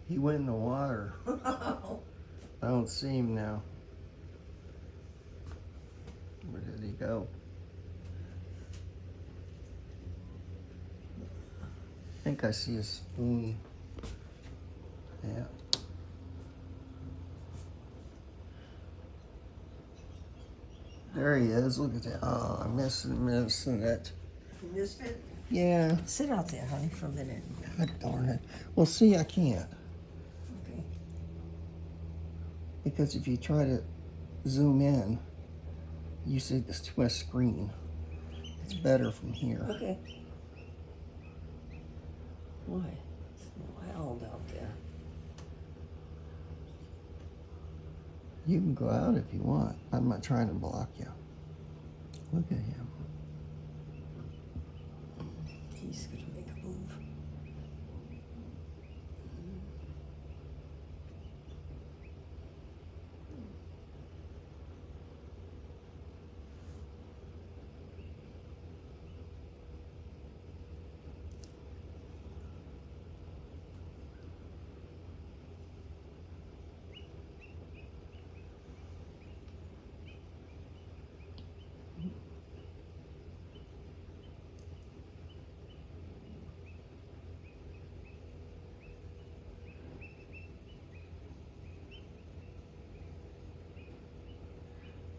He went in the water. I don't see him now. Where did he go? I think I see a spoon. Yeah. There he is. Look at that. Oh, I'm missing it. You missed it? Yeah. Sit out there, honey, for a minute. God darn it. Well, see, I can't. Okay. Because if you try to zoom in, you see this too much screen. It's better from here. Okay. Why? It's wild out there. You can go out if you want. I'm not trying to block you. Look at him. He's gonna make a move.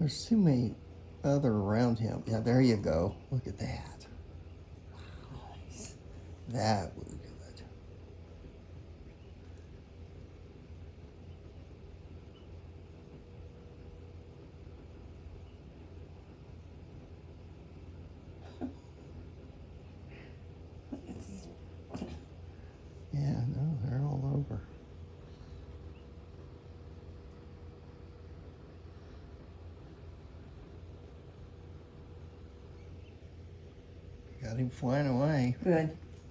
There's too many other around him. Yeah, there you go. Look at that. Nice. That will do it. Yeah, no, they're all over. Got him flying away. Good.